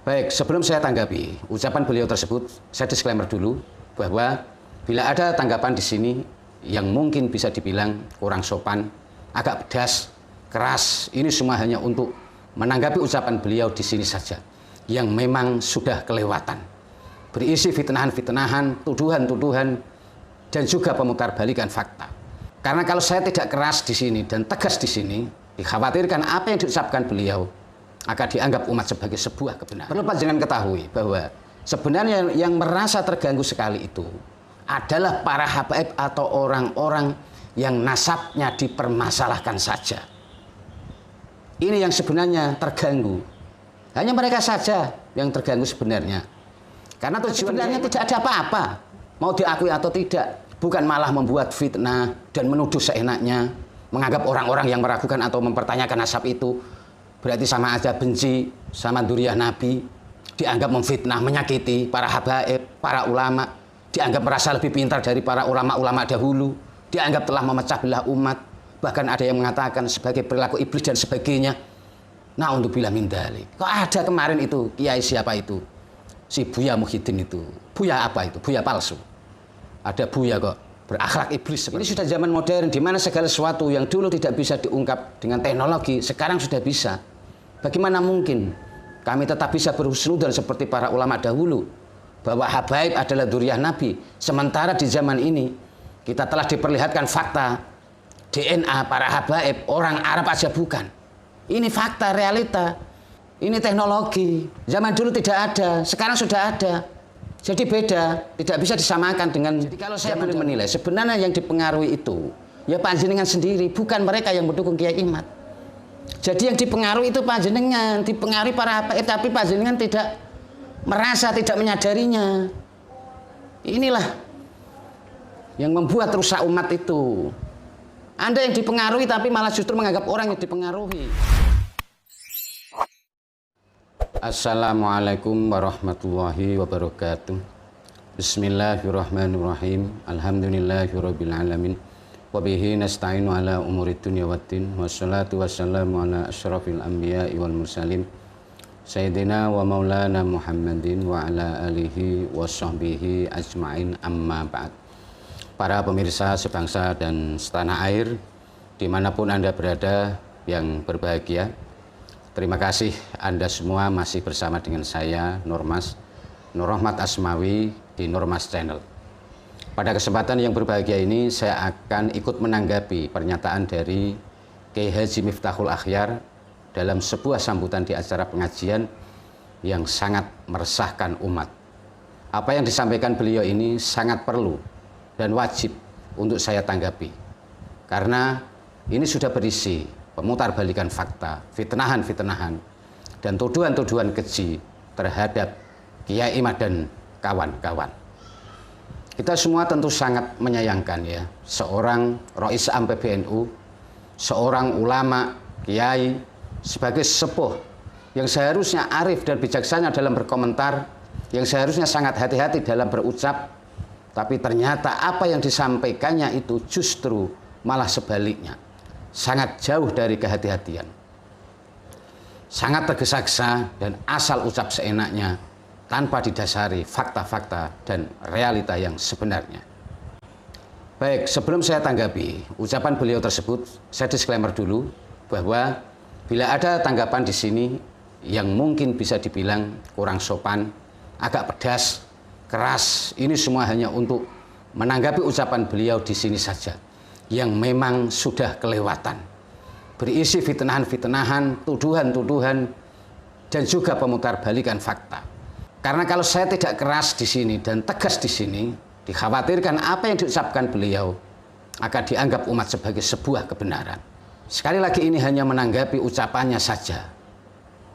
Baik, sebelum saya tanggapi ucapan beliau tersebut, saya disclaimer dulu bahwa bila ada tanggapan di sini yang mungkin bisa dibilang kurang sopan, agak pedas, keras, ini semua hanya untuk menanggapi ucapan beliau di sini saja, yang memang sudah kelewatan, berisi fitnahan-fitnahan, tuduhan-tuduhan, dan juga pemutarbalikan fakta. Karena kalau saya tidak keras di sini dan tegas di sini, dikhawatirkan apa yang diucapkan beliau akan dianggap umat sebagai sebuah kebenaran. Perlu panjenengan ketahui bahwa sebenarnya yang merasa terganggu sekali itu adalah para habaib atau orang-orang yang nasabnya dipermasalahkan saja. Ini yang sebenarnya terganggu. Hanya mereka saja yang terganggu sebenarnya. Karena tujuannya tidak ada apa-apa. Mau diakui atau tidak. Bukan malah membuat fitnah dan menuduh seenaknya. Menganggap orang-orang yang meragukan atau mempertanyakan nasab itu berarti sama aja benci sama dzurriyyah Nabi, dianggap memfitnah, menyakiti para habaib, para ulama, dianggap merasa lebih pintar dari para ulama-ulama dahulu, dianggap telah memecah belah umat, bahkan ada yang mengatakan sebagai perilaku iblis dan sebagainya. Nah, untuk bila min dzalik. Kok ada kemarin itu kiai siapa itu? Si Buya Muhyiddin itu. Buya apa itu? Buya palsu. Ada Buya kok berakhlak iblis. Ini sudah zaman modern di mana segala sesuatu yang dulu tidak bisa diungkap dengan teknologi sekarang sudah bisa. Bagaimana mungkin kami tetap bisa berhusnudzon seperti para ulama dahulu bahwa habaib adalah dzurriyyah Nabi, sementara di zaman ini kita telah diperlihatkan fakta DNA para habaib orang Arab aja bukan. Ini fakta realita. Ini teknologi. Zaman dulu tidak ada, sekarang sudah ada. Jadi beda, tidak bisa disamakan dengan. Jadi kalau saya boleh menilai, sebenarnya yang dipengaruhi itu ya panjenengan sendiri, bukan mereka yang mendukung Kiai Imad. Jadi yang dipengaruhi itu panjenengan, dipengaruhi para habaib, tapi panjenengan tidak merasa, tidak menyadarinya. Inilah yang membuat rusak umat itu. Anda yang dipengaruhi tapi malah justru menganggap orang yang dipengaruhi. Assalamualaikum warahmatullahi wabarakatuh. Bismillahirrahmanirrahim. Alhamdulillahirabbil alamin. Wa bihi nasta'inu ala umurid dunya waddin. Wassalatu wassalamu ala asyrafil anbiya'i wal mursalin. Sayyidina wa maulana Muhammadin wa ala alihi wa sahbihi ajma'in, amma ba'd. Para pemirsa sebangsa dan setanah air, dimanapun Anda berada yang berbahagia, terima kasih Anda semua masih bersama dengan saya, Nurmas, Nur Rahmat Asmawi di Nurmas Channel. Pada kesempatan yang berbahagia ini, saya akan ikut menanggapi pernyataan dari Kiai Haji Miftahul Akhyar dalam sebuah sambutan di acara pengajian yang sangat meresahkan umat. Apa yang disampaikan beliau ini sangat perlu dan wajib untuk saya tanggapi. Karena ini sudah berisi pemutarbalikan fakta, fitnahan-fitnahan, dan tuduhan-tuduhan keji terhadap Kiai Imad dan kawan-kawan. Kita semua tentu sangat menyayangkan ya, seorang Rois Am PBNU, seorang ulama, kiai, sebagai sepuh yang seharusnya arif dan bijaksana dalam berkomentar, yang seharusnya sangat hati-hati dalam berucap, tapi ternyata apa yang disampaikannya itu justru malah sebaliknya, sangat jauh dari kehati-hatian, sangat tergesa-gesa dan asal ucap seenaknya, tanpa didasari fakta-fakta dan realita yang sebenarnya. Baik, sebelum saya tanggapi ucapan beliau tersebut, saya disclaimer dulu bahwa bila ada tanggapan di sini yang mungkin bisa dibilang kurang sopan, agak pedas, keras, ini semua hanya untuk menanggapi ucapan beliau di sini saja, yang memang sudah kelewatan, berisi fitnahan-fitnahan, tuduhan-tuduhan, dan juga pemutarbalikan fakta. Karena kalau saya tidak keras di sini dan tegas di sini, dikhawatirkan apa yang diucapkan beliau akan dianggap umat sebagai sebuah kebenaran. Sekali lagi ini hanya menanggapi ucapannya saja,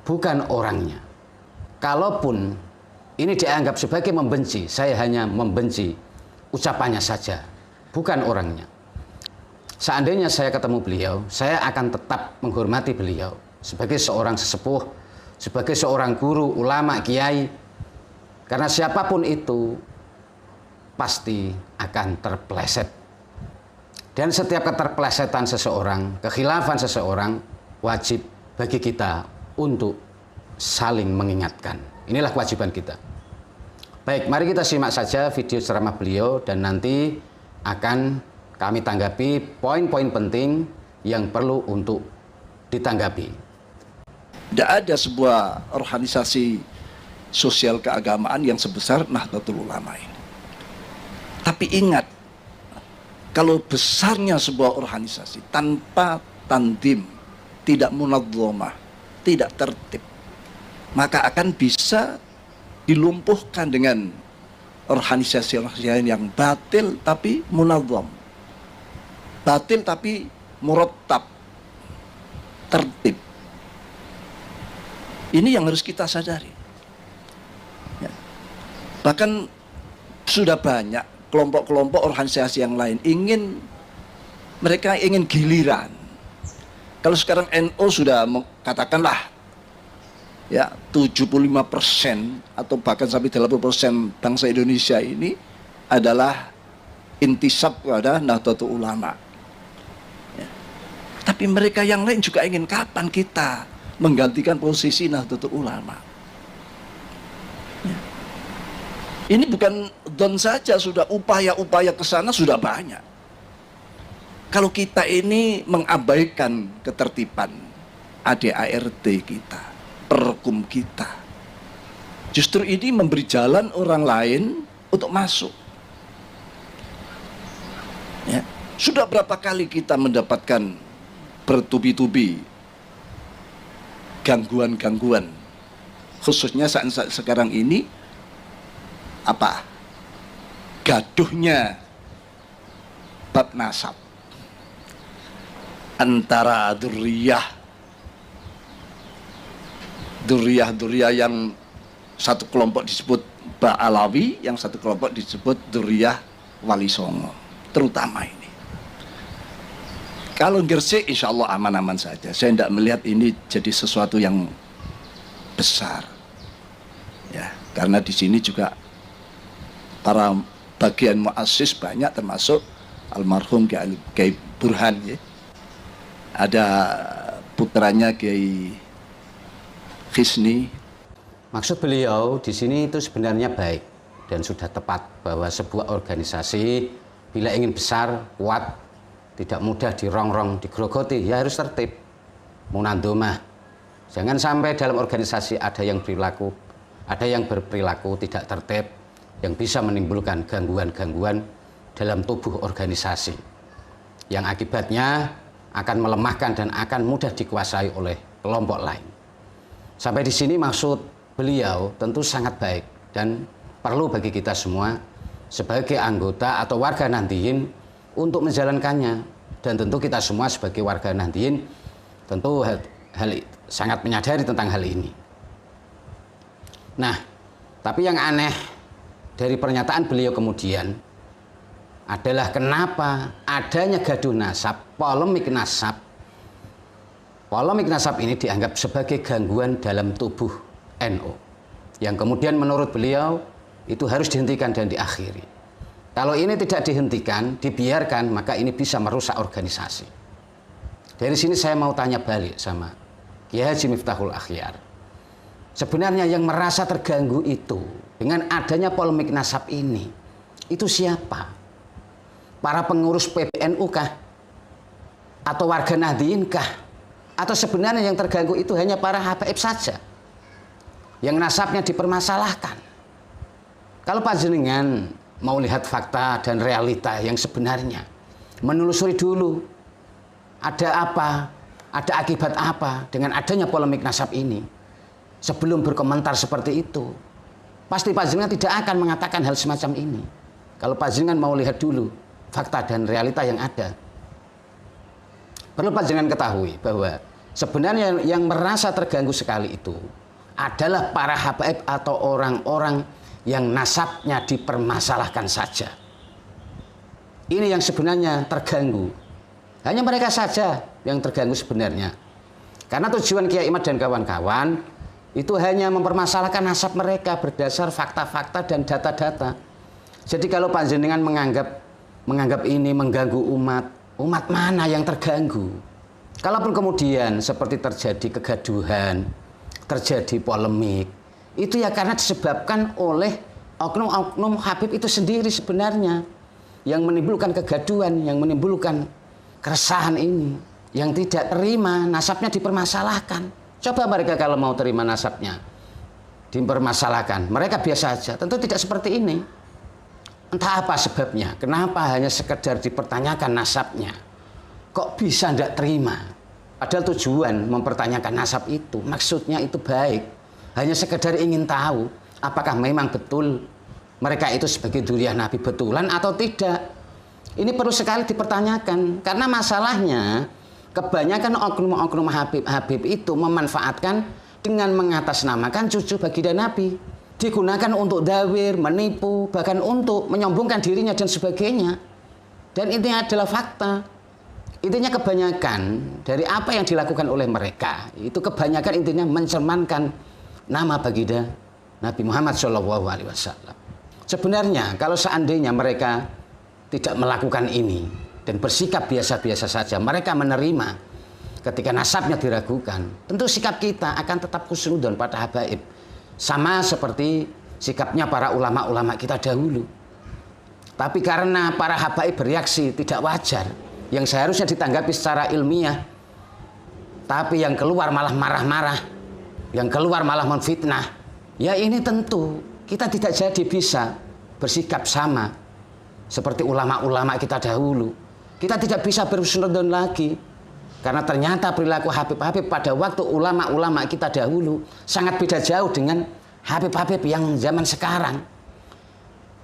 bukan orangnya. Kalaupun ini dianggap sebagai membenci, saya hanya membenci ucapannya saja, bukan orangnya. Seandainya saya ketemu beliau, saya akan tetap menghormati beliau sebagai seorang sesepuh, sebagai seorang guru, ulama, kiai. Karena siapapun itu pasti akan terpeleset. Dan setiap keterpelesetan seseorang, kekhilafan seseorang, wajib bagi kita untuk saling mengingatkan. Inilah kewajiban kita. Baik, mari kita simak saja video ceramah beliau dan nanti akan kami tanggapi poin-poin penting yang perlu untuk ditanggapi. Tidak ada sebuah organisasi sosial keagamaan yang sebesar Nahdlatul Ulama ini. Tapi ingat, kalau besarnya sebuah organisasi tanpa tandim, tidak munadzamah, tidak tertib, maka akan bisa dilumpuhkan dengan organisasi yang batil tapi munadzam, batil tapi murattab, tertib. Ini yang harus kita sadari. Ya. Bahkan sudah banyak kelompok-kelompok organisasi yang lain mereka ingin giliran. Kalau sekarang NU sudah katakanlah ya 75% atau bahkan sampai 80% bangsa Indonesia ini adalah intisab kepada Nahdlatul Ulama. Ya. Tapi mereka yang lain juga ingin kapan kita menggantikan posisi Nahdlatul Ulama. Ya. Ini bukan don saja, sudah upaya-upaya ke sana sudah banyak. Kalau kita ini mengabaikan ketertiban ADART kita, perkum kita, justru ini memberi jalan orang lain untuk masuk. Ya. Sudah berapa kali kita mendapatkan bertubi-tubi gangguan-gangguan, khususnya saat sekarang ini gaduhnya bab nasab antara duriyah yang satu kelompok disebut Ba'alawi, yang satu kelompok disebut duriyah Wali Songo, terutama ini. Kalau Gresik insya Allah aman-aman saja. Saya tidak melihat ini jadi sesuatu yang besar, ya, karena di sini juga para bagian muassis banyak, termasuk almarhum Kiai Burhan, ya. Ada putranya Kiai Khisni. Maksud beliau di sini itu sebenarnya baik dan sudah tepat, bahwa sebuah organisasi bila ingin besar, kuat, tidak mudah dirongrong, digerogoti, ya harus tertib, munadzamah. Jangan sampai dalam organisasi ada yang berperilaku tidak tertib yang bisa menimbulkan gangguan-gangguan dalam tubuh organisasi, yang akibatnya akan melemahkan dan akan mudah dikuasai oleh kelompok lain. Sampai di sini maksud beliau tentu sangat baik dan perlu bagi kita semua sebagai anggota atau warga Nahdliyin untuk menjalankannya. Dan tentu kita semua sebagai warga Nahdliyin tentu sangat menyadari tentang hal ini. Nah, tapi yang aneh dari pernyataan beliau kemudian adalah kenapa adanya gaduh nasab, polemik nasab. Polemik nasab ini dianggap sebagai gangguan dalam tubuh NU, yang kemudian menurut beliau itu harus dihentikan dan diakhiri. Kalau ini tidak dihentikan, dibiarkan, maka ini bisa merusak organisasi. Dari sini saya mau tanya balik sama Kiai Haji Miftahul Akhyar. Sebenarnya yang merasa terganggu itu dengan adanya polemik nasab ini, itu siapa? Para pengurus PBNU kah? Atau warga Nahdliyin kah? Atau sebenarnya yang terganggu itu hanya para habaib saja yang nasabnya dipermasalahkan? Kalau panjenengan mau lihat fakta dan realita yang sebenarnya, menelusuri dulu ada apa, ada akibat apa dengan adanya polemik nasab ini, sebelum berkomentar seperti itu, pasti panjenengan tidak akan mengatakan hal semacam ini. Kalau panjenengan mau lihat dulu fakta dan realita yang ada. Perlu panjenengan ketahui bahwa sebenarnya yang merasa terganggu sekali itu adalah para habaib atau orang-orang yang nasabnya dipermasalahkan saja. Ini yang sebenarnya terganggu. Hanya mereka saja yang terganggu sebenarnya. Karena tujuan Kiai Imad dan kawan-kawan itu hanya mempermasalahkan nasab mereka berdasar fakta-fakta dan data-data. Jadi kalau panjenengan menganggap ini mengganggu umat mana yang terganggu? Kalaupun kemudian seperti terjadi kegaduhan, terjadi polemik, itu ya karena disebabkan oleh oknum-oknum Habib itu sendiri sebenarnya, yang menimbulkan kegaduhan, yang menimbulkan keresahan ini, yang tidak terima nasabnya dipermasalahkan. Coba mereka kalau mau terima nasabnya dipermasalahkan, mereka biasa saja, tentu tidak seperti ini. Entah apa sebabnya, kenapa hanya sekedar dipertanyakan nasabnya, kok bisa tidak terima? Padahal tujuan mempertanyakan nasab itu, maksudnya itu baik, hanya sekedar ingin tahu apakah memang betul mereka itu sebagai dzurriyyah Nabi betulan atau tidak. Ini perlu sekali dipertanyakan, karena masalahnya kebanyakan oknum-oknum Habib itu memanfaatkan dengan mengatasnamakan cucu baginda Nabi, digunakan untuk dawir, menipu, bahkan untuk menyombongkan dirinya dan sebagainya. Dan ini adalah fakta. Intinya kebanyakan dari apa yang dilakukan oleh mereka itu kebanyakan intinya mencerminkan nama baginda Nabi Muhammad SAW. Sebenarnya kalau seandainya mereka tidak melakukan ini dan bersikap biasa-biasa saja, mereka menerima ketika nasabnya diragukan, tentu sikap kita akan tetap khusnudon pada habaib, sama seperti sikapnya para ulama-ulama kita dahulu. Tapi karena para habaib bereaksi tidak wajar, yang seharusnya ditanggapi secara ilmiah, tapi yang keluar malah marah-marah, yang keluar malah menfitnah, ya ini tentu kita tidak jadi bisa bersikap sama seperti ulama-ulama kita dahulu. Kita tidak bisa berhusnudon lagi, karena ternyata perilaku Habib-Habib pada waktu ulama-ulama kita dahulu sangat beda jauh dengan Habib-Habib yang zaman sekarang.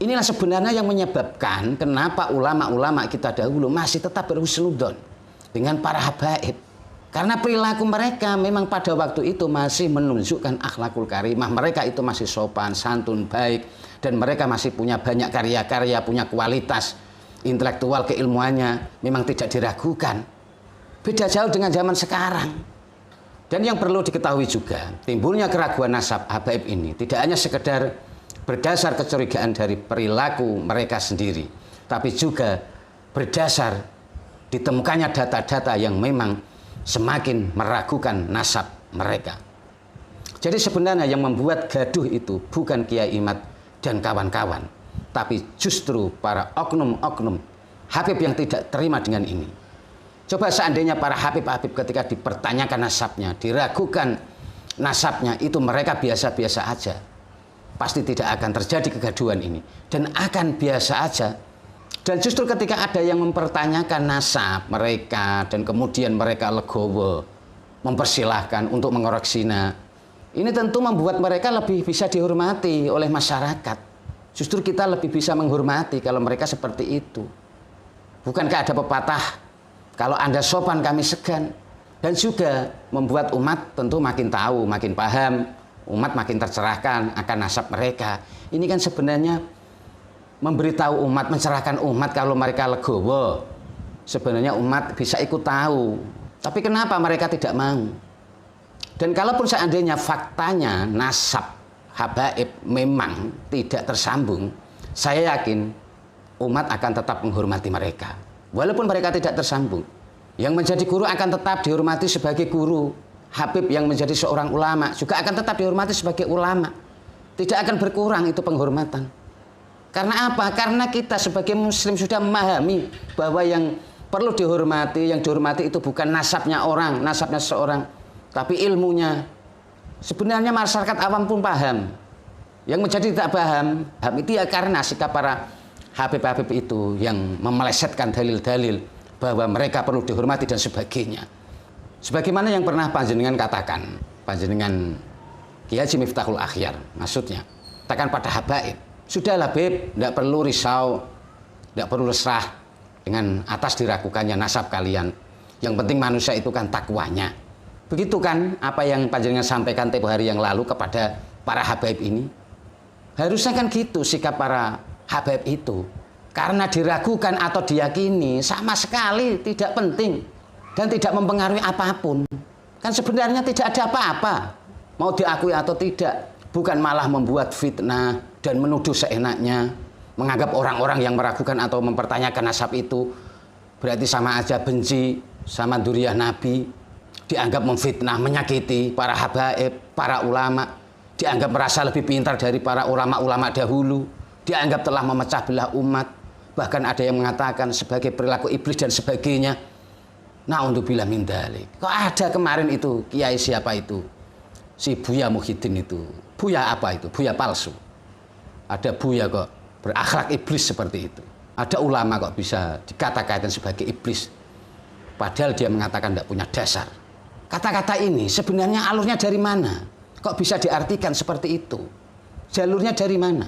Inilah sebenarnya yang menyebabkan kenapa ulama-ulama kita dahulu masih tetap berhusnudon dengan para habaib. Karena perilaku mereka memang pada waktu itu masih menunjukkan akhlakul karimah. Mereka itu masih sopan, santun, baik. Dan mereka masih punya banyak karya-karya, punya kualitas intelektual, keilmuannya memang tidak diragukan. Beda jauh dengan zaman sekarang. Dan yang perlu diketahui juga, timbulnya keraguan nasab habaib ini tidak hanya sekedar berdasar kecurigaan dari perilaku mereka sendiri, tapi juga berdasar ditemukannya data-data yang memang semakin meragukan nasab mereka. Jadi sebenarnya yang membuat gaduh itu bukan Kiai Imad dan kawan-kawan, tapi justru para oknum-oknum Habib yang tidak terima dengan ini. Coba seandainya para Habib-Habib ketika dipertanyakan nasabnya, diragukan nasabnya, itu mereka biasa-biasa aja, pasti tidak akan terjadi kegaduhan ini, dan akan biasa aja. Dan justru ketika ada yang mempertanyakan nasab mereka dan kemudian mereka legowo mempersilahkan untuk mengoreksinya, ini tentu membuat mereka lebih bisa dihormati oleh masyarakat. Justru kita lebih bisa menghormati kalau mereka seperti itu. Bukankah ada pepatah, kalau Anda sopan kami segan? Dan juga membuat umat tentu makin tahu, makin paham, umat makin tercerahkan akan nasab mereka. Ini kan sebenarnya memberitahu umat, mencerahkan umat kalau mereka legowo. Sebenarnya umat bisa ikut tahu. Tapi kenapa mereka tidak mau? Dan kalaupun seandainya faktanya nasab habaib memang tidak tersambung, saya yakin umat akan tetap menghormati mereka. Walaupun mereka tidak tersambung, yang menjadi guru akan tetap dihormati sebagai guru. Habib yang menjadi seorang ulama juga akan tetap dihormati sebagai ulama. Tidak akan berkurang itu penghormatan. Karena apa? Karena kita sebagai muslim sudah memahami bahwa yang perlu dihormati, yang dihormati itu bukan nasabnya orang, nasabnya seseorang, tapi ilmunya. Sebenarnya masyarakat awam pun paham. Yang menjadi tidak paham itu ya karena sikap para Habib-Habib itu yang memelesetkan dalil-dalil bahwa mereka perlu dihormati dan sebagainya. Sebagaimana yang pernah panjenengan katakan, panjenengan Kiai Haji Miftahul Akhyar, maksudnya katakan pada habaib, sudahlah Beb, tidak perlu risau, tidak perlu resah dengan atas diragukannya nasab kalian. Yang penting manusia itu kan takwanya. Begitu kan apa yang panjenengan sampaikan tempo hari yang lalu kepada para habaib ini? Harusnya kan gitu sikap para habaib itu. Karena diragukan atau diyakini sama sekali tidak penting dan tidak mempengaruhi apapun. Kan sebenarnya tidak ada apa-apa, mau diakui atau tidak. Bukan malah membuat fitnah dan menuduh seenaknya, menganggap orang-orang yang meragukan atau mempertanyakan nasab itu berarti sama aja benci sama dzurriyyah Nabi. dianggap memfitnah, menyakiti para habaib, para ulama, dianggap merasa lebih pintar dari para ulama-ulama dahulu, dianggap telah memecah belah umat, bahkan ada yang mengatakan sebagai perilaku iblis dan sebagainya. Na'udzubillah min dzalik. Kok ada kemarin itu kiai siapa itu? Si Buya Muhyiddin itu. Buya apa itu? Buya palsu. Ada Buya kok berakhlak iblis seperti itu. Ada ulama kok bisa dikata-katain sebagai iblis. Padahal dia mengatakan tidak punya dasar. Kata-kata ini sebenarnya alurnya dari mana? Kok bisa diartikan seperti itu? Jalurnya dari mana?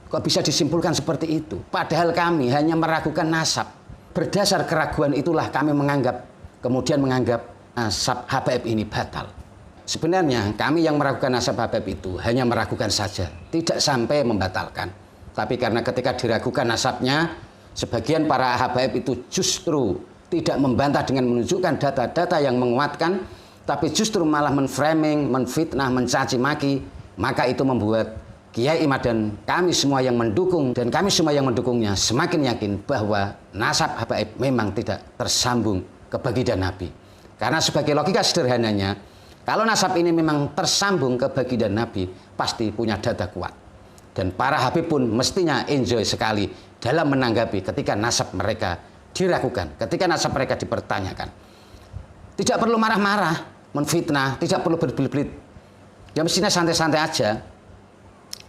Kok bisa disimpulkan seperti itu? Padahal kami hanya meragukan nasab. Berdasar keraguan itulah kami kemudian menganggap nasab habaib ini batal. Sebenarnya kami yang meragukan nasab habaib itu hanya meragukan saja, tidak sampai membatalkan. Tapi karena ketika diragukan nasabnya, sebagian para habaib itu justru tidak membantah dengan menunjukkan data-data yang menguatkan, tapi justru malah menframing, menfitnah, mencaci maki. Maka itu membuat Kiai Imad dan kami semua yang mendukung dan kami semua yang mendukungnya semakin yakin bahwa nasab habaib memang tidak tersambung ke baginda Nabi. Karena sebagai logika sederhananya, kalau nasab ini memang tersambung ke baginda Nabi, pasti punya data kuat. Dan para habib pun mestinya enjoy sekali dalam menanggapi ketika nasab mereka diragukan, ketika nasab mereka dipertanyakan. Tidak perlu marah-marah, menfitnah, tidak perlu berbelit-belit. Ya mestinya santai-santai aja.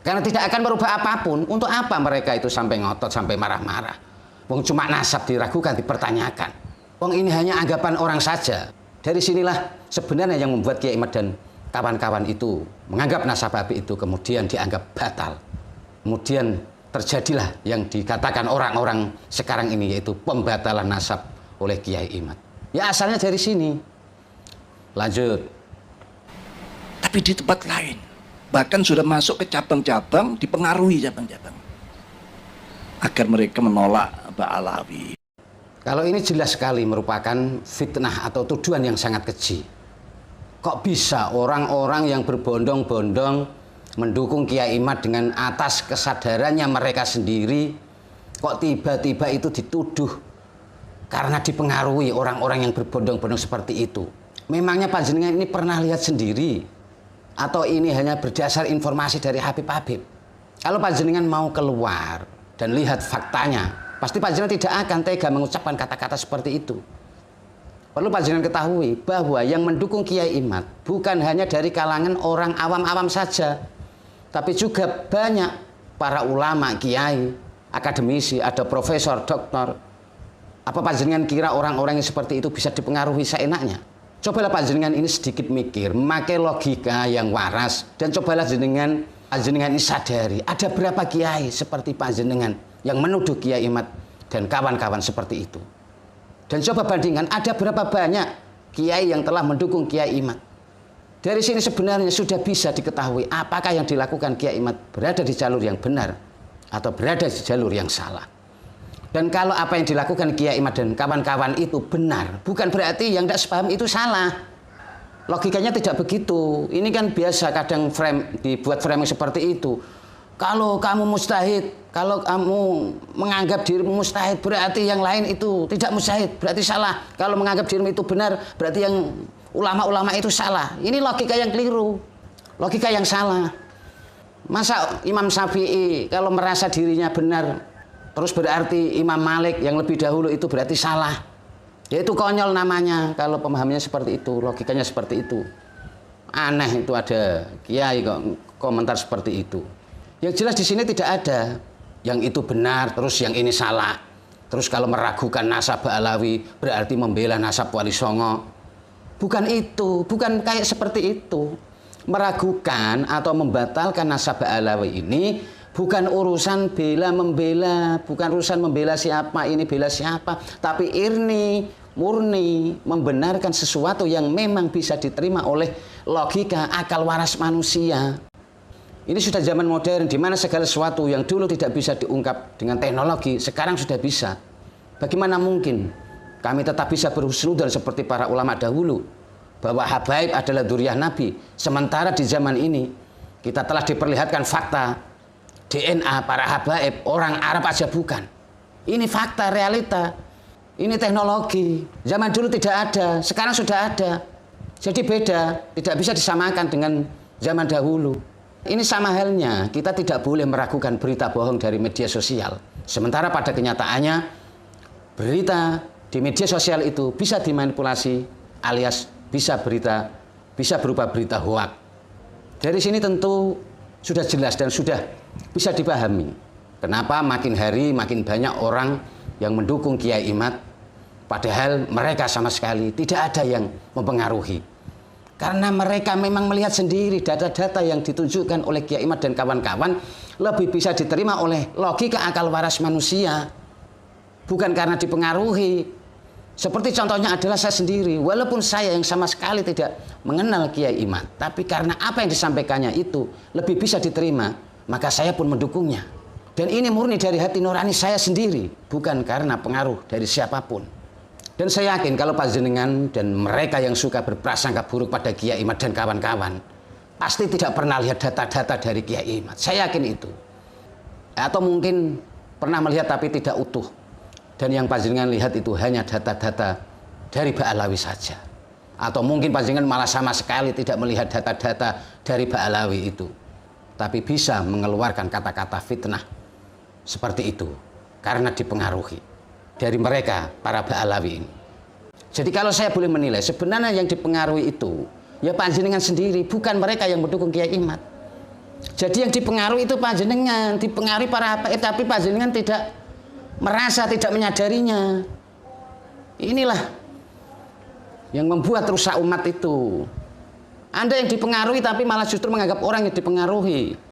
Karena tidak akan merubah apapun. Untuk apa mereka itu sampai ngotot, sampai marah-marah? Wong cuma nasab diragukan, dipertanyakan. Wong ini hanya anggapan orang saja. Dari sinilah sebenarnya yang membuat Kiai Imad dan kawan-kawan itu menganggap nasab habib itu kemudian dianggap batal. Kemudian terjadilah yang dikatakan orang-orang sekarang ini, yaitu pembatalan nasab oleh Kiai Imad. Ya asalnya dari sini. Lanjut. Tapi di tempat lain, bahkan sudah masuk ke cabang-cabang, dipengaruhi cabang-cabang agar mereka menolak Ba'alawi. Kalau ini jelas sekali merupakan fitnah atau tuduhan yang sangat keji. Kok bisa orang-orang yang berbondong-bondong mendukung Kiai Imad dengan atas kesadarannya mereka sendiri, kok tiba-tiba itu dituduh karena dipengaruhi orang-orang yang berbondong-bondong seperti itu? Memangnya panjenengan ini pernah lihat sendiri? Atau ini hanya berdasar informasi dari Habib-Habib? Kalau panjenengan mau keluar dan lihat faktanya, pasti panjenengan tidak akan tega mengucapkan kata-kata seperti itu. Perlu panjenengan ketahui bahwa yang mendukung Kiai Imad bukan hanya dari kalangan orang awam-awam saja, tapi juga banyak para ulama, kiai, akademisi, ada profesor, doktor. Apa panjenengan kira orang-orang yang seperti itu bisa dipengaruhi seenaknya? Cobalah panjenengan ini sedikit mikir, memakai logika yang waras, dan cobalah panjenengan ini sadari, ada berapa kiai seperti panjenengan yang menuduh Kiai Imad dan kawan-kawan seperti itu. Dan coba bandingkan, ada berapa banyak kiai yang telah mendukung Kiai Imad. Dari sini sebenarnya sudah bisa diketahui apakah yang dilakukan Kiai Imad berada di jalur yang benar atau berada di jalur yang salah. Dan kalau apa yang dilakukan Kiai Imad dan kawan-kawan itu benar, bukan berarti yang tidak sepaham itu salah. Logikanya tidak begitu. Ini kan biasa kadang dibuat framing seperti itu. Kalau kamu mustahid, kalau kamu menganggap dirimu mustahid, berarti yang lain itu tidak mustahid, berarti salah. Kalau menganggap dirimu itu benar, berarti yang ulama-ulama itu salah. Ini logika yang keliru, logika yang salah. Masa Imam Syafi'i kalau merasa dirinya benar, terus berarti Imam Malik yang lebih dahulu itu berarti salah? Ya itu konyol namanya kalau pemahamannya seperti itu, logikanya seperti itu. Aneh itu ada kiai kok komentar seperti itu. Yang jelas di sini tidak ada yang itu benar, terus yang ini salah. Terus kalau meragukan nasab Ba'alawi berarti membela nasab Wali Songo. Bukan itu, bukan kayak seperti itu. Meragukan atau membatalkan nasab Ba'alawi ini bukan urusan bela-membela, bukan urusan membela siapa, ini bela siapa. Tapi murni membenarkan sesuatu yang memang bisa diterima oleh logika akal waras manusia. Ini sudah zaman modern di mana segala sesuatu yang dulu tidak bisa diungkap dengan teknologi sekarang sudah bisa. Bagaimana mungkin kami tetap bisa berhusnudzon seperti para ulama dahulu bahwa habaib adalah dzurriyyah Nabi, sementara di zaman ini kita telah diperlihatkan fakta DNA para habaib orang Arab aja bukan. Ini fakta realita. Ini teknologi. Zaman dulu tidak ada, sekarang sudah ada. Jadi beda, tidak bisa disamakan dengan zaman dahulu. Ini sama halnya, kita tidak boleh meragukan berita bohong dari media sosial. Sementara pada kenyataannya, berita di media sosial itu bisa dimanipulasi alias bisa berupa berita hoak. Dari sini tentu sudah jelas dan sudah bisa dipahami kenapa makin hari makin banyak orang yang mendukung Kiai Imad, padahal mereka sama sekali tidak ada yang mempengaruhi. Karena mereka memang melihat sendiri data-data yang ditunjukkan oleh Kiai Imad dan kawan-kawan lebih bisa diterima oleh logika akal waras manusia, bukan karena dipengaruhi. Seperti contohnya adalah saya sendiri, walaupun saya yang sama sekali tidak mengenal Kiai Imad, tapi karena apa yang disampaikannya itu lebih bisa diterima, maka saya pun mendukungnya. Dan ini murni dari hati nurani saya sendiri, bukan karena pengaruh dari siapapun. Dan saya yakin kalau panjenengan dan mereka yang suka berprasangka buruk pada Kiai Imad dan kawan-kawan, pasti tidak pernah lihat data-data dari Kiai Imad. Saya yakin itu. Atau mungkin pernah melihat tapi tidak utuh. Dan yang panjenengan lihat itu hanya data-data dari Ba'alawi saja. Atau mungkin panjenengan malah sama sekali tidak melihat data-data dari Ba'alawi itu. Tapi bisa mengeluarkan kata-kata fitnah seperti itu. Karena dipengaruhi dari mereka, para Ba'alawi ini. Jadi kalau saya boleh menilai, sebenarnya yang dipengaruhi itu, ya panjenengan sendiri, bukan mereka yang mendukung Kiai Imad. Jadi yang dipengaruhi itu panjenengan, dipengaruhi para habaib, tapi panjenengan tidak merasa, tidak menyadarinya. Inilah yang membuat rusak umat itu. Anda yang dipengaruhi tapi malah justru menganggap orang yang dipengaruhi.